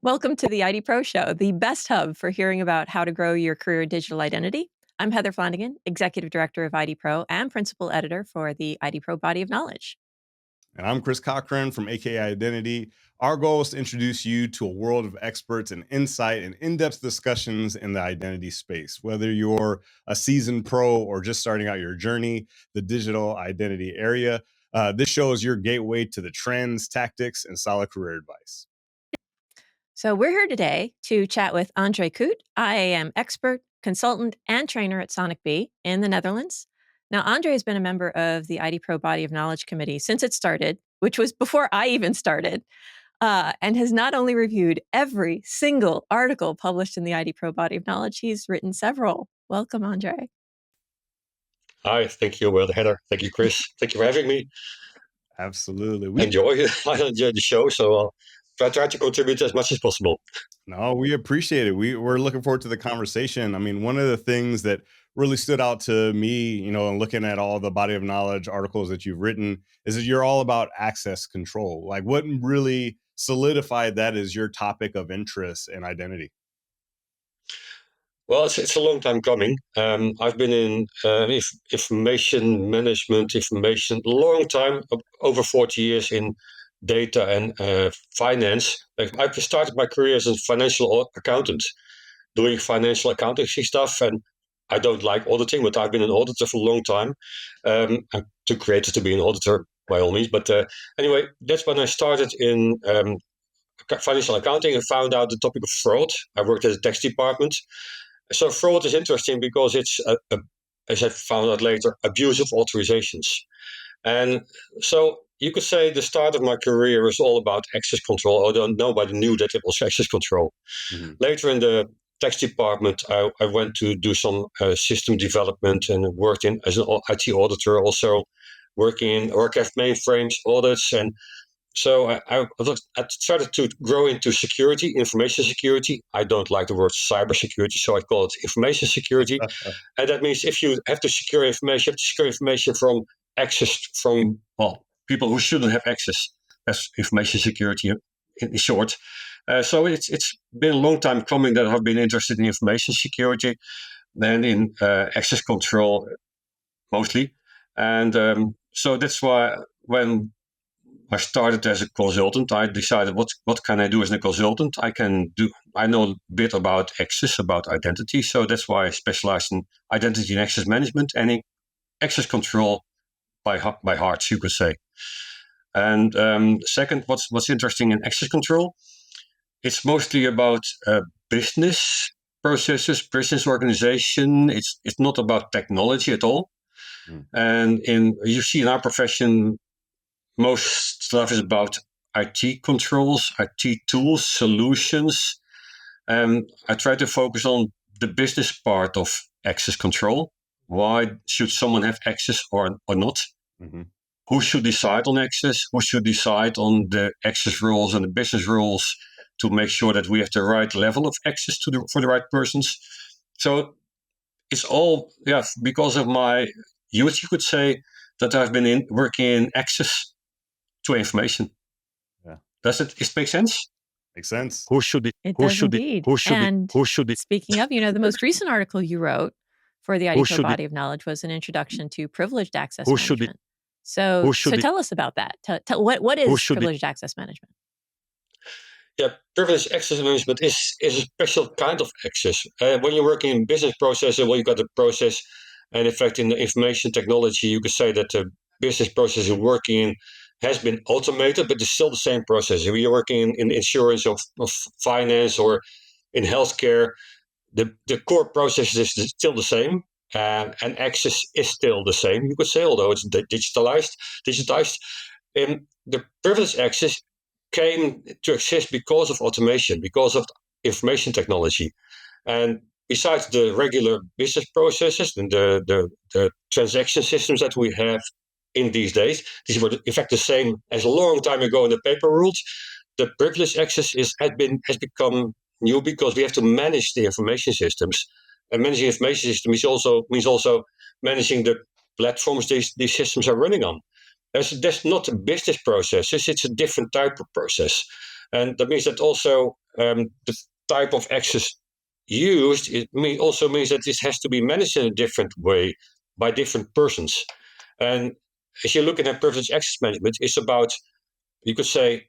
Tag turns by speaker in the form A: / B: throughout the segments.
A: Welcome to the IDPro Show, the best hub for hearing about how to grow your career in digital identity. I'm Heather Flanagan, Executive Director of IDPro and Principal Editor for the IDPro Body of Knowledge.
B: And I'm Chris Cochran from AKA Identity. Our goal is to introduce you to a world of experts and insight and in-depth discussions in the identity space. Whether you're a seasoned pro or just starting out your journey, the digital identity area, this show is your gateway to the trends, tactics, and solid career advice.
A: So we're here today to chat with André Koot, IAM expert, consultant, and trainer at SonicBee in the Netherlands. Now, André has been a member of the IDPro Body of Knowledge Committee since it started, which was before I even started, and has not only reviewed every single article published in the IDPro Body of Knowledge, he's written several. Welcome, André.
C: Hi, thank you, Heather. Thank you, Chris. Thank you for having me.
B: Absolutely.
C: I enjoy the show, so I'll try to contribute as much as possible.
B: No, we appreciate it. We're looking forward to the conversation. I mean, one of the things that really stood out to me, and looking at all the body of knowledge articles that you've written, is that you're all about access control. Like, what really solidified that as your topic of interest and identity?
C: Well, it's a long time coming. I've been in information management, a long time, over 40 years in data and finance. I started my career as a financial accountant, doing financial accounting stuff, and I don't like auditing, but I've been an auditor for a long time. I'm too creative to be an auditor, by all means. But anyway, that's when I started in financial accounting and found out the topic of fraud. I worked at the tax department. So fraud is interesting because it's, as I found out later, abuse of authorizations. And so you could say the start of my career is all about access control, although nobody knew that it was access control. Mm-hmm. Later in the tax department, I went to do some system development and worked as an IT auditor, also working in ORCAF mainframes, audits. And so I started to grow into security, information security. I don't like the word cybersecurity, so I call it information security. And that means if you have to secure information, you have to secure information from access from, people who shouldn't have access. That's information security in short. So it's been a long time coming that I've been interested in information security, then in access control mostly. And so that's why when I started as a consultant, I decided what can I do as a consultant? I know a bit about access, about identity. So that's why I specialized in identity and access management and in access control by heart, you could say. And second, what's interesting in access control, it's mostly about business processes, business organization. It's not about technology at all. And you see in our profession, most stuff is about IT controls, IT tools, solutions. I try to focus on the business part of access control. Why should someone have access or not? Mm-hmm. Who should decide on access? Who should decide on the access rules and the business rules to make sure that we have the right level of access for the right persons? So it's all, because of my youth, you could say, that I've been working in access to information. Yeah. Does it make sense?
B: Makes sense.
A: It does indeed. Speaking of, the most recent article you wrote for the IDPro Body of Knowledge was an introduction to privileged access management. So tell us about that. What is privileged access management?
C: Yeah, privileged access management is a special kind of access. When you're working in business processes, you got the process, and in fact, in the information technology, you could say that the business process you're working in has been automated, but it's still the same process. If you're working in insurance of finance or in healthcare, the core process is still the same, and access is still the same, you could say, although it's digitized. And the privileged access came to exist because of automation, because of information technology. And besides the regular business processes and the transaction systems that we have in these days, these were in fact the same as a long time ago in the paper world. The privileged access has become new because we have to manage the information systems, and managing information systems means also managing the platforms these systems are running on. That's not a business process; it's a different type of process, and that means that also the type of access used, also means that this has to be managed in a different way by different persons. And as you're looking at privileged access management, it's about, you could say,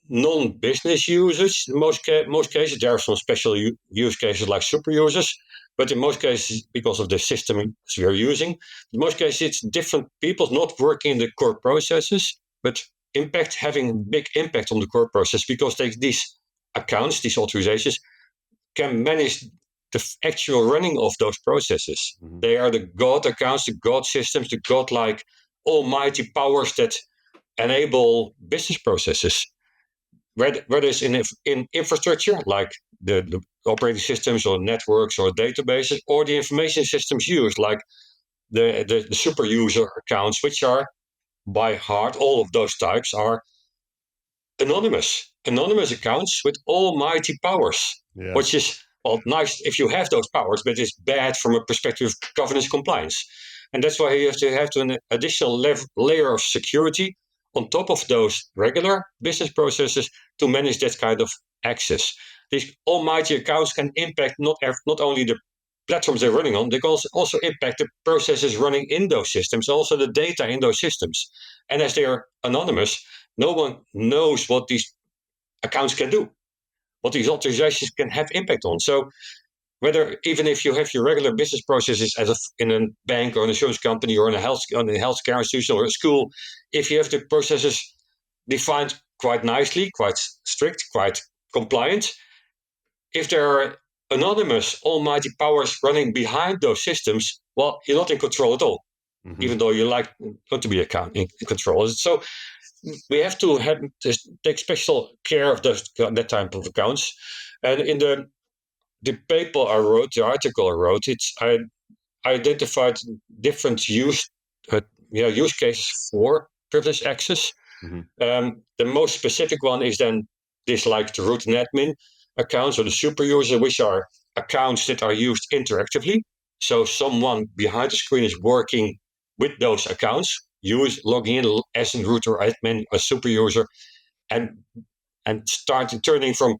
C: non-business users. In most cases, there are some special use cases like super users, but in most cases, because of the system we are using, in most cases it's different people not working in the core processes, but having big impact on the core process, because these accounts, these authorizations, can manage the actual running of those processes. Mm-hmm. They are the God accounts, the God systems, the God-like almighty powers that enable business processes. Whether it's in infrastructure, like the operating systems or networks or databases, or the information systems used, like the super user accounts, which are by heart, all of those types are anonymous accounts with almighty powers, which is, well, nice if you have those powers, but it's bad from a perspective of governance compliance. And that's why you have to an additional layer of security on top of those regular business processes to manage that kind of access. These almighty accounts can impact not only the platforms they're running on, they can also impact the processes running in those systems, also the data in those systems. And as they are anonymous, no one knows what these accounts can do, what these authorizations can have impact on. So even if you have your regular business processes in a bank or an insurance company or in a healthcare institution or a school, if you have the processes defined quite nicely, quite strict, quite compliant, if there are anonymous almighty powers running behind those systems, well, you're not in control at all, even though you want to be in control. So we have to take special care of that type of accounts. And in the paper I wrote, the article I wrote, I identified different use cases for privileged access. The most specific one is then this, like the root and admin accounts or the super user, which are accounts that are used interactively. So someone behind the screen is working with those accounts, logging in as a root or admin, a super user, and turning from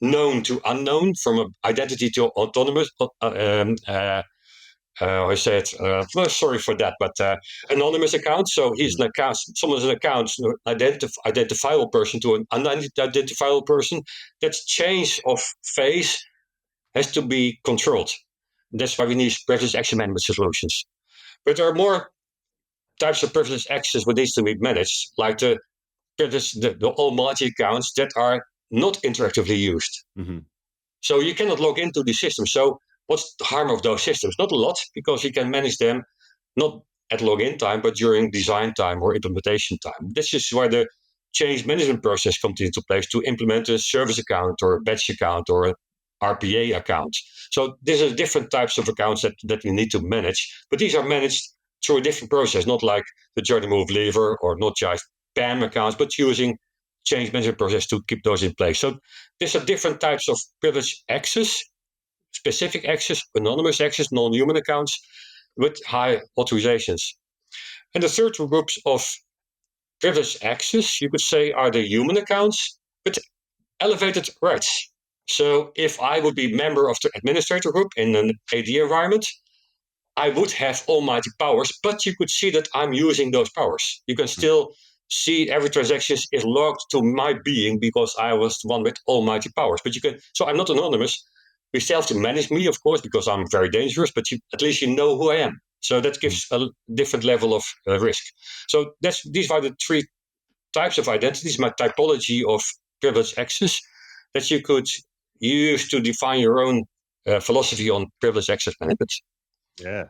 C: known to unknown, from identity to autonomous. I said, sorry for that, but anonymous account. So he's an account, someone's an account, identifiable person to an unidentifiable person. That change of phase has to be controlled. That's why we need privileged access management solutions. But there are more types of privileged access that needs to be managed, like the almighty accounts that are not interactively used. So you cannot log into the system. So what's the harm of those systems? Not a lot, because you can manage them not at login time, but during design time or implementation time. This is why the change management process comes into place to implement a service account or a batch account or an RPA account. So these are different types of accounts that we need to manage, but these are managed through a different process, not like the journey move lever or not just PAM accounts, but using change management process to keep those in place. So these are different types of privileged access, specific access, anonymous access, non-human accounts with high authorizations. And the third groups of privileged access, you could say, are the human accounts with elevated rights. So if I would be member of the administrator group in an AD environment, I would have almighty powers, but you could see that I'm using those powers. You can still see every transaction is logged to my being because I was the one with almighty powers. But so I'm not anonymous. You still have to manage me, of course, because I'm very dangerous, but at least you know who I am. So that gives a different level of risk. So these are the three types of identities, my typology of privileged access, that you could use to define your own philosophy on privileged access management.
B: Yeah.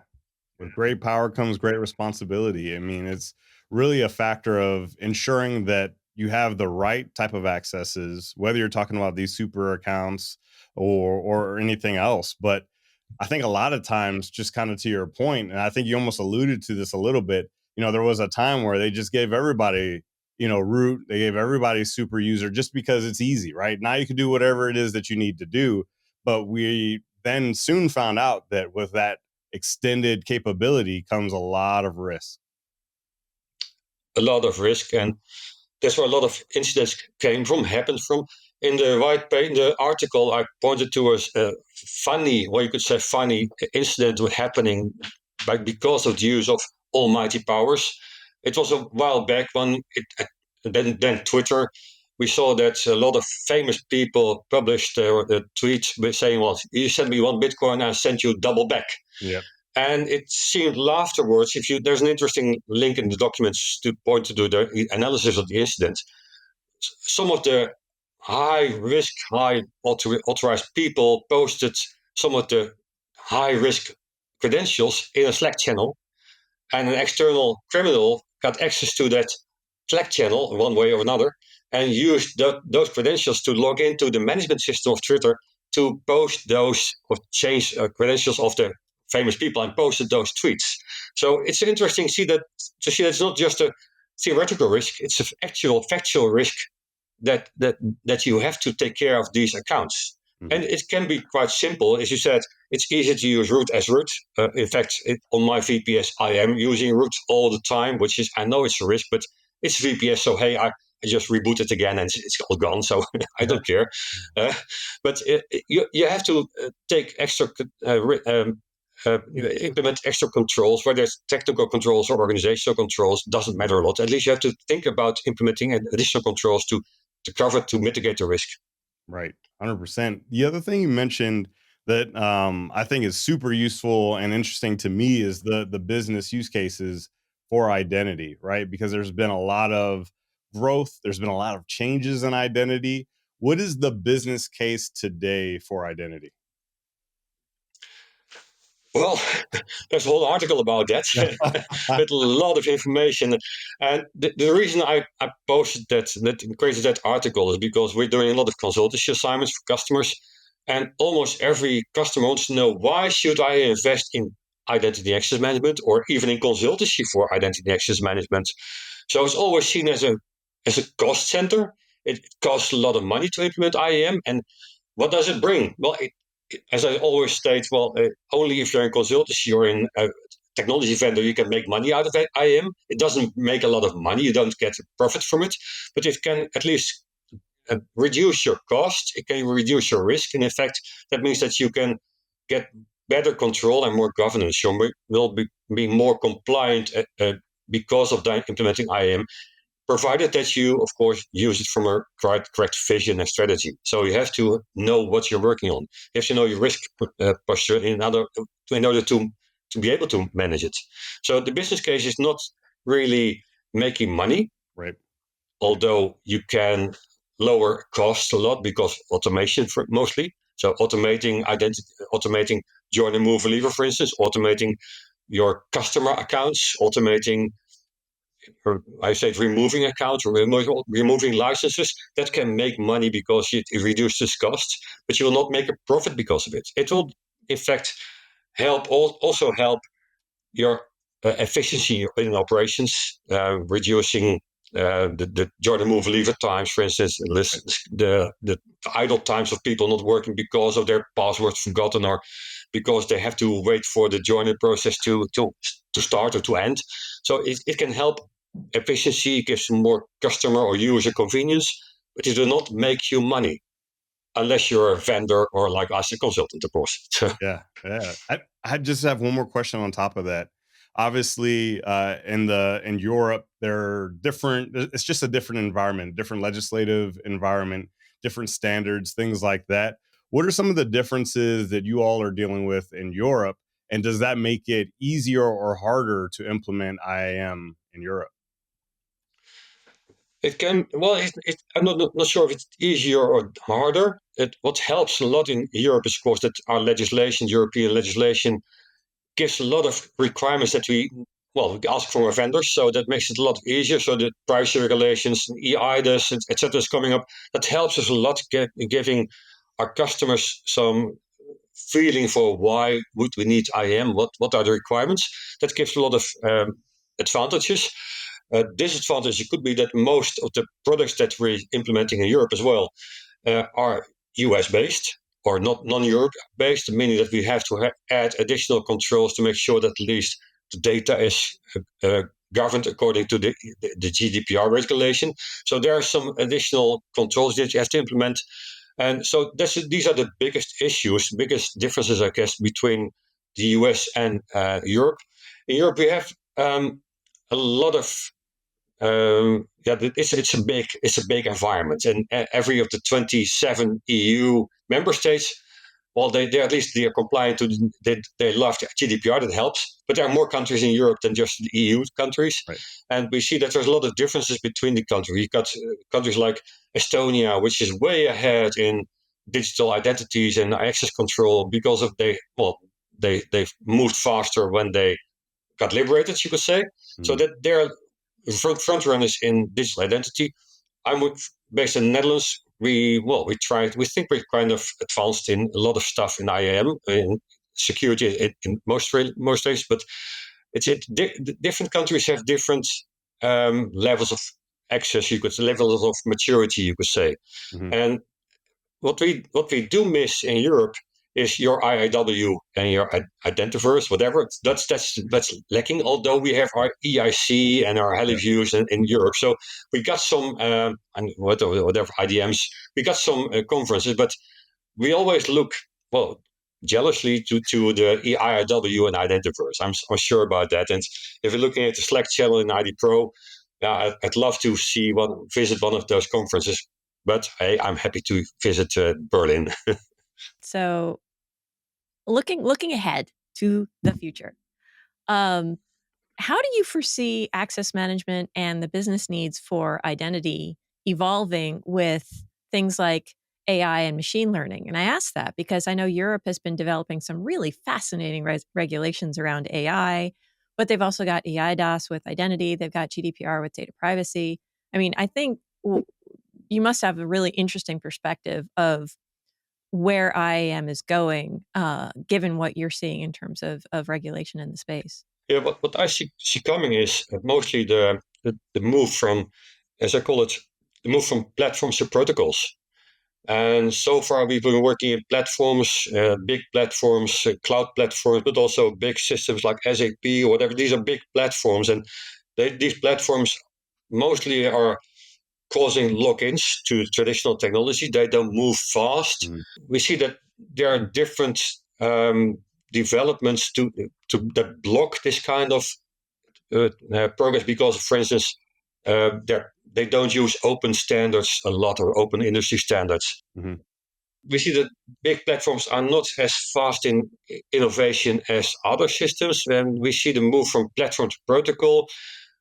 B: With great power comes great responsibility. I mean, it's really a factor of ensuring that you have the right type of accesses, whether you're talking about these super accounts or anything else. But I think a lot of times, just kind of to your point, and I think you almost alluded to this a little bit, there was a time where they just gave everybody, root, they gave everybody super user just because it's easy, right? Now you can do whatever it is that you need to do. But we then soon found out that with that extended capability comes a lot of risk.
C: A lot of risk, and that's where a lot of incidents happened from. in the article, I pointed to a funny, or you could say funny incident happening because of the use of almighty powers. It was a while back when then Twitter, we saw that a lot of famous people published their tweets saying, well, you sent me one Bitcoin, I sent you double back.
B: Yep.
C: And it seemed afterwards, there's an interesting link in the documents to point to the analysis of the incident. Some of the high risk, high authorized people posted some of the high risk credentials in a Slack channel, and an external criminal got access to that Slack channel one way or another and used those credentials to log into the management system of Twitter to post those or change credentials of the famous people and posted those tweets. So it's interesting to see that it's not just a theoretical risk; it's an actual factual risk that you have to take care of these accounts. Mm-hmm. And it can be quite simple. As you said, it's easy to use root as root. In fact, on my VPS, I am using root all the time, which is, I know it's a risk, but it's VPS. So, hey, I just reboot it again and it's all gone. So I don't care. But you have to take extra, implement extra controls, whether it's technical controls or organizational controls, doesn't matter a lot. At least you have to think about implementing additional controls to cover, to mitigate the risk.
B: Right, 100%. The other thing you mentioned that I think is super useful and interesting to me is the business use cases for identity, right? Because there's been a lot of growth, there's been a lot of changes in identity. What is the business case today for identity?
C: Well, there's a whole article about that with a lot of information. And the reason I posted that created that article is because we're doing a lot of consultancy assignments for customers. And almost every customer wants to know, why should I invest in identity access management or even in consultancy for identity access management? So it's always seen as a cost center. It costs a lot of money to implement IAM. And what does it bring? Well, as I always state, only if you're in consultancy or in a technology vendor, you can make money out of IAM. It doesn't make a lot of money. You don't get a profit from it, but it can at least reduce your cost. It can reduce your risk. And in fact, that means that you can get better control and more governance. You will be more compliant because of implementing IAM, provided that you, of course, use it from a correct vision and strategy. So you have to know what you're working on. You have to know your risk posture in order to be able to manage it. So the business case is not really making money,
B: right?
C: Although you can lower costs a lot because automation mostly. So automating join and move lever, for instance, automating your customer accounts, automating, or I say removing accounts or removing licenses, that can make money because it reduces costs, but you will not make a profit because of it. It will, in fact, also help your efficiency in operations, reducing the join and move lever times, for instance, the idle times of people not working because of their passwords forgotten or because they have to wait for the joining process to start or to end. So it can help efficiency, it gives more customer or user convenience, but it will not make you money unless you're a vendor or like us, a consultant, of course.
B: Yeah. I just have one more question on top of that. Obviously, in Europe, they're different. It's just a different environment, different legislative environment, different standards, things like that. What are some of the differences that you all are dealing with in Europe? And does that make it easier or harder to implement IAM in Europe?
C: It can, I'm not sure if it's easier or harder. What helps a lot in Europe is, of course, that our legislation, European legislation, gives a lot of requirements that we ask from our vendors. So that makes it a lot easier. So the privacy regulations, EIDAS, etc. is coming up. That helps us a lot, giving our customers some feeling for why would we need IAM, what are the requirements. That gives a lot of advantages. Disadvantage could be that most of the products that we're implementing in Europe as well are US based or not non-Europe based, meaning that we have to add additional controls to make sure that at least the data is governed according to the GDPR regulation. So there are some additional controls that you have to implement. And so these are the biggest issues, biggest differences, I guess, between the US and Europe. In Europe, we have a lot of it's a big environment, and every of the 27 EU member states, well, they at least they are compliant to they love GDPR. That helps, but there are more countries in Europe than just the EU countries,
B: Right.
C: and we see that there's a lot of differences between the countries. You've got countries like Estonia, which is way ahead in digital identities and access control because of they moved faster when they got liberated, you could say. So that they're front runners in digital identity. Based in the Netherlands. We think we're kind of advanced in a lot of stuff in IAM, in security in most ways, but different countries have different levels of access, levels of maturity, you could say. And what we do miss in Europe is your IIW and your identiverse, whatever. That's lacking. Although we have our EIC and our HeliViews in Europe, so we got some and whatever IDMs. We got some conferences, but we always look jealously to the IIW and identiverse. I'm sure about that. And if you're looking at the Slack channel in IDPro, I'd love to visit one of those conferences. But hey, I'm happy to visit Berlin.
A: So, looking ahead to the future, how do you foresee access management and the business needs for identity evolving with things like AI and machine learning? And I ask that because I know Europe has been developing some really fascinating regulations around AI, but they've also got EIDAS with identity. They've got GDPR with data privacy. I mean, I think you must have a really interesting perspective of where IAM is going, given what you're seeing in terms of regulation in the space.
C: Yeah, what I see coming is mostly the move from, as I call it, the move from platforms to protocols. And so far, we've been working in platforms, big platforms, cloud platforms, but also big systems like SAP or whatever. These are big platforms, and these platforms mostly are causing lock-ins to traditional technology. They don't move fast. We see that there are different developments that block this kind of progress because, for instance, they don't use open standards a lot or open industry standards. We see that big platforms are not as fast in innovation as other systems. And we see the move from platform to protocol.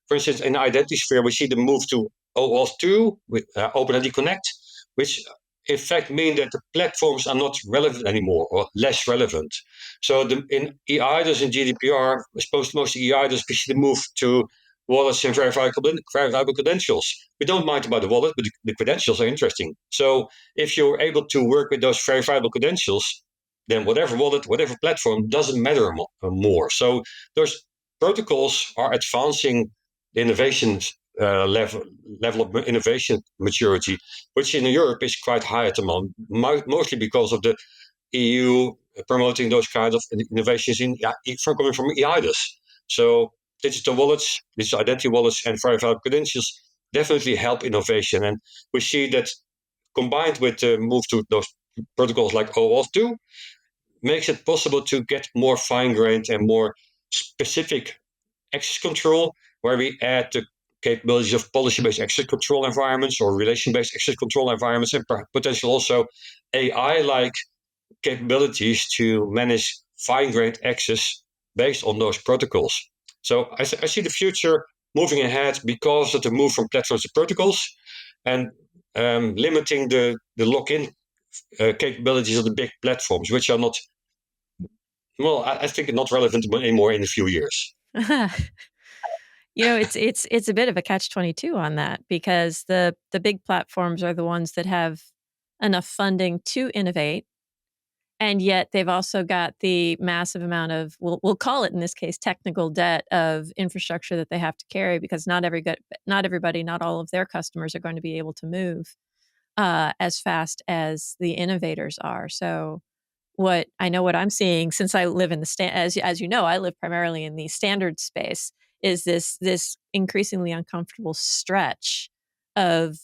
C: For instance, in identity sphere, we see the move to OAuth 2 with OpenID Connect, which in fact mean that the platforms are not relevant anymore or less relevant. So in EIDAS and GDPR, I suppose most EIDAS, we see the move to wallets and verifiable credentials. We don't mind about the wallet, but the credentials are interesting. So if you're able to work with those verifiable credentials, then whatever wallet, whatever platform doesn't matter more. So those protocols are advancing the innovation level of innovation maturity, which in Europe is quite high at the moment, mostly because of the EU promoting those kinds of innovations coming from EIDAS. So digital wallets, digital identity wallets, and verified credentials definitely help innovation. And we see that combined with the move to those protocols like OAuth 2, makes it possible to get more fine-grained and more specific access control, where we add the capabilities of policy-based access control environments or relation-based access control environments, and potentially also AI-like capabilities to manage fine-grained access based on those protocols. So I see the future moving ahead because of the move from platforms to protocols and limiting the lock-in capabilities of the big platforms, which are not, I think not relevant anymore in a few years.
A: It's a bit of a catch-22 on that because the big platforms are the ones that have enough funding to innovate, and yet they've also got the massive amount of, we'll call it in this case, technical debt of infrastructure that they have to carry because not everybody, not all of their customers are going to be able to move as fast as the innovators are. So what I'm seeing, since I live in as you know, I live primarily in the standard space, is this increasingly uncomfortable stretch of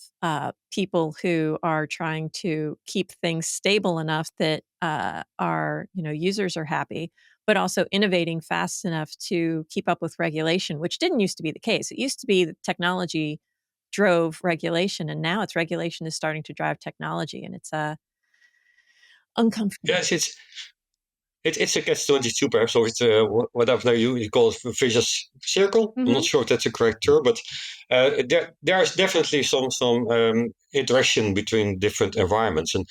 A: people who are trying to keep things stable enough that our users are happy, but also innovating fast enough to keep up with regulation, which didn't used to be the case. It used to be that technology drove regulation, and now it's regulation is starting to drive technology, and it's uncomfortable.
C: Yes, it's a catch-22 perhaps, or it's whatever you call it, a vicious circle. I'm not sure if that's a correct term, but there's definitely some interaction between different environments. And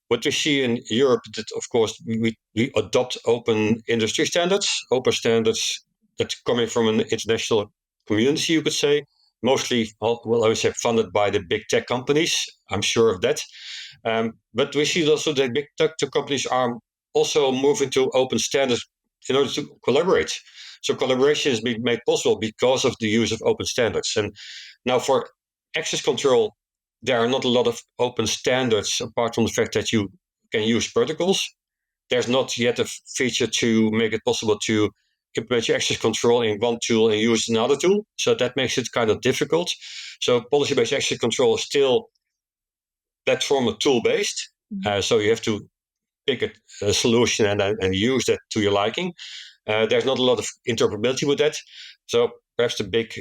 C: what we see in Europe, that of course we adopt open industry standards, open standards that's coming from an international community, you could say, mostly, well, I would say funded by the big tech companies. I'm sure of that. But we see also that big tech companies are also moving to open standards in order to collaborate. So collaboration is being made possible because of the use of open standards. And now for access control, there are not a lot of open standards apart from the fact that you can use protocols. There's not yet a feature to make it possible to implement your access control in one tool and use another tool. So that makes it kind of difficult. So policy-based access control is still platform tool-based. So you have to pick a solution and use that to your liking. There's not a lot of interoperability with that. So perhaps the big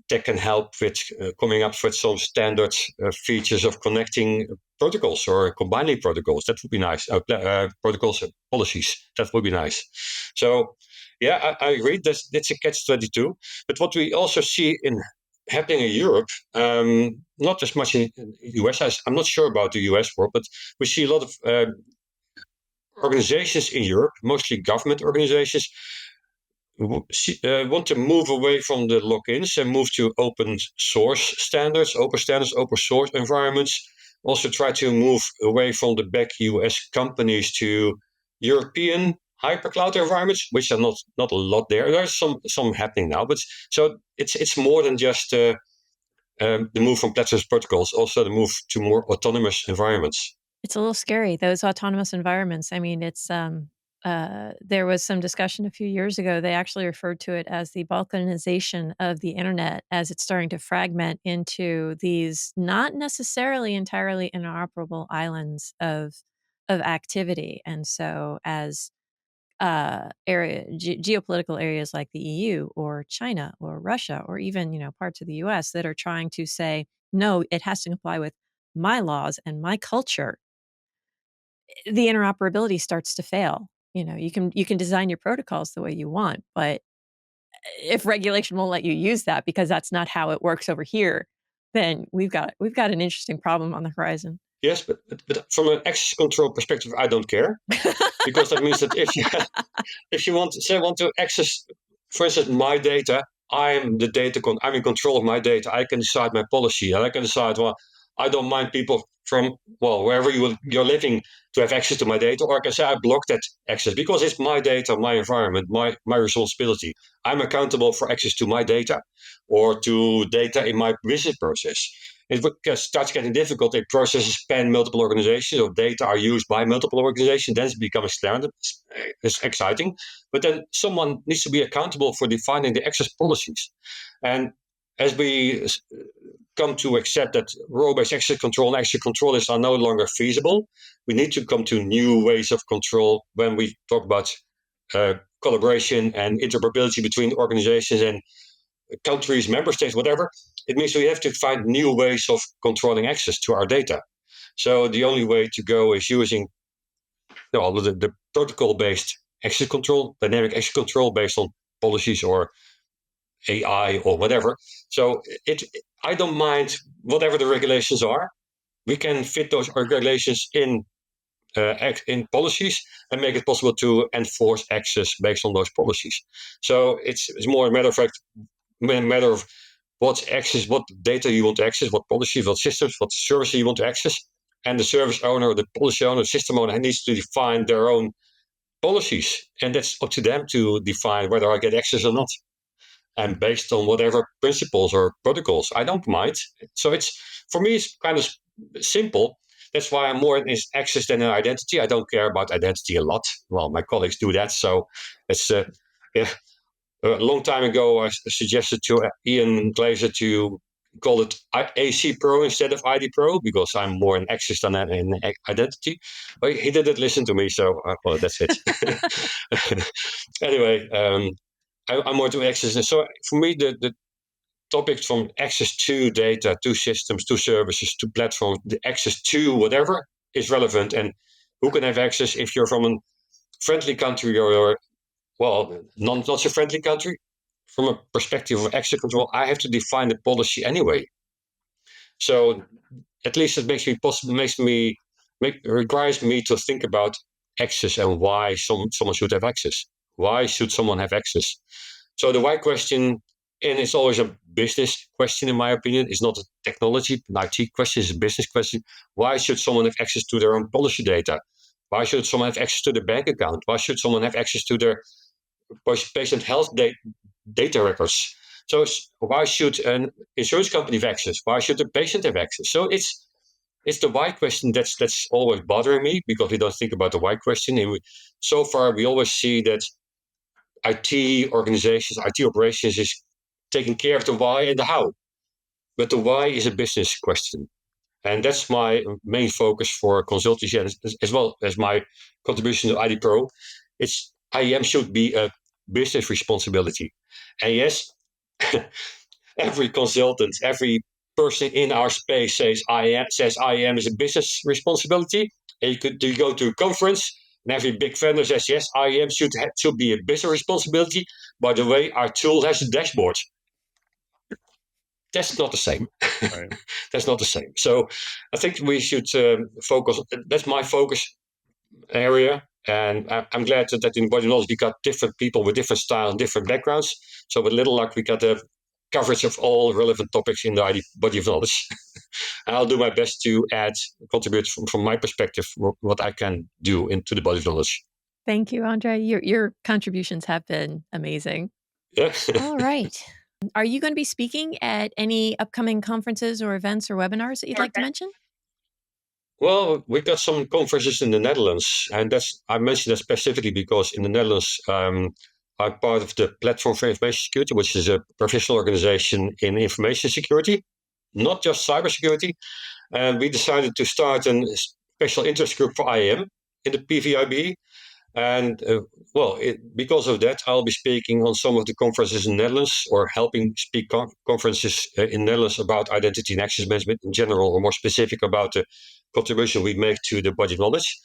C: tech can help with coming up with some standard features of connecting protocols or combining protocols. That would be nice. Protocols and policies. That would be nice. So yeah, I agree. That's a catch-22. But what we also see happening in Europe, not as much in the US. I'm not sure about the US world, but we see a lot of organizations in Europe, mostly government organizations, want to move away from the lock-ins and move to open standards, open source environments. Also try to move away from the big US companies to European hypercloud environments, which are not a lot there. There's some happening now, but so it's more than just the move from platforms protocols, also the move to more autonomous environments.
A: It's a little scary, those autonomous environments. I mean, it's there was some discussion a few years ago. They actually referred to it as the balkanization of the internet, as it's starting to fragment into these not necessarily entirely interoperable islands of activity. And so, as geopolitical areas like the EU or China or Russia or even parts of the U.S. that are trying to say no, it has to comply with my laws and my culture, the interoperability starts to fail. You can design your protocols the way you want, but if regulation won't let you use that because that's not how it works over here, then we've got an interesting problem on the horizon.
C: Yes, but from an access control perspective, I don't care, because that means that if you want to access, for instance, my data, I'm in control of my data. I can decide my policy, and I can decide, well, I don't mind people from wherever you're living to have access to my data, or I can say I block that access because it's my data, my environment, my responsibility. I'm accountable for access to my data or to data in my business process. It starts getting difficult if processes span multiple organizations or data are used by multiple organizations. Then it becomes standard. It's exciting. But then someone needs to be accountable for defining the access policies. And as we come to accept that role-based access control and access control are no longer feasible, we need to come to new ways of control when we talk about collaboration and interoperability between organizations and countries, member states, whatever. It means we have to find new ways of controlling access to our data. So the only way to go is using the protocol-based access control, dynamic access control based on policies or AI or whatever. So I don't mind whatever the regulations are. We can fit those regulations in policies and make it possible to enforce access based on those policies. So it's more a matter of what's access, what data you want to access, what policies, what systems, what services you want to access. And the service owner, the policy owner, system owner needs to define their own policies. And that's up to them to define whether I get access or not. And based on whatever principles or protocols, I don't mind. So for me, it's kind of simple. That's why I'm more in access than in identity. I don't care about identity a lot. Well, my colleagues do that. So it's, A long time ago, I suggested to Ian Glazer to call it AC Pro instead of IDPro because I'm more in access than in identity. But he didn't listen to me, so well, that's it. Anyway, I'm more to access. And so for me, the topics from access to data, to systems, to services, to platforms, the access to whatever is relevant. And who can have access if you're from a friendly country or well, not so friendly country. From a perspective of access control, I have to define the policy anyway. So at least it requires me to think about access and why someone should have access. Why should someone have access? So the why question, and it's always a business question in my opinion. It's not a technology, an IT question. It's a business question. Why should someone have access to their own policy data? Why should someone have access to their bank account? Why should someone have access to their patient health data records? So why should an insurance company have access? Why should the patient have access? So it's the why question that's always bothering me because we don't think about the why question. And so far, we always see that IT organizations, IT operations is taking care of the why and the how. But the why is a business question. And that's my main focus for consultancy as well as my contribution to IDPro. IAM should be a business responsibility. And yes, every consultant, every person in our space says IAM is a business responsibility. And you go to a conference and every big vendor says, yes, IAM should be a business responsibility. By the way, our tool has a dashboard. That's not the same. Right. That's not the same. So I think we should focus. That's my focus area. And I'm glad that in Body of Knowledge, we got different people with different style and different backgrounds. So with little luck, we got the coverage of all relevant topics in the Body of Knowledge. And I'll do my best to contribute from my perspective, what I can do into the Body of Knowledge.
A: Thank you, Andre. Your contributions have been amazing.
C: Yeah.
A: All right. Are you going to be speaking at any upcoming conferences or events or webinars that you'd like to mention?
C: Well, we've got some conferences in the Netherlands, and I mentioned that specifically because in the Netherlands, I'm part of the Platform for Information Security, which is a professional organization in information security, not just cybersecurity. And we decided to start a special interest group for IAM in the PVIB. And because of that, I'll be speaking on some of the conferences in the Netherlands or helping speak conferences in the Netherlands about identity and access management in general, or more specific about the contribution we make to the Body of Knowledge.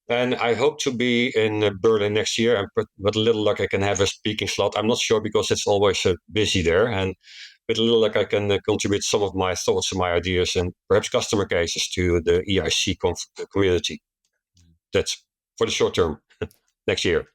C: And I hope to be in Berlin next year. And with a little luck, I can have a speaking slot. I'm not sure because it's always busy there. And with a little luck, I can contribute some of my thoughts and my ideas and perhaps customer cases to the EIC community. That's for the short term. Next year.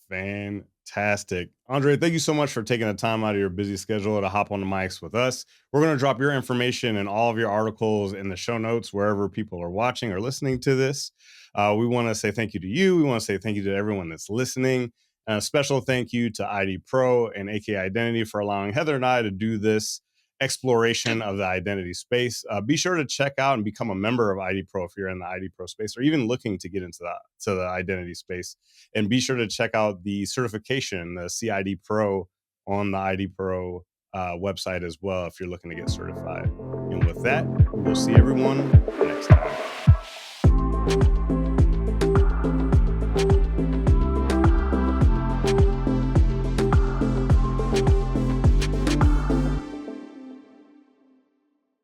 B: Fantastic. Andre, thank you so much for taking the time out of your busy schedule to hop on the mics with us. We're going to drop your information and all of your articles in the show notes wherever people are watching or listening to this. We want to say thank you to you. We want to say thank you to everyone that's listening. And a special thank you to IDPro and AK Identity for allowing Heather and I to do this exploration of the identity space. Be sure to check out and become a member of IDPro if you're in the IDPro space or even looking to get into the identity space. And be sure to check out the certification, the CIDPro, on the IDPro website as well if you're looking to get certified. And with that, we'll see everyone next time.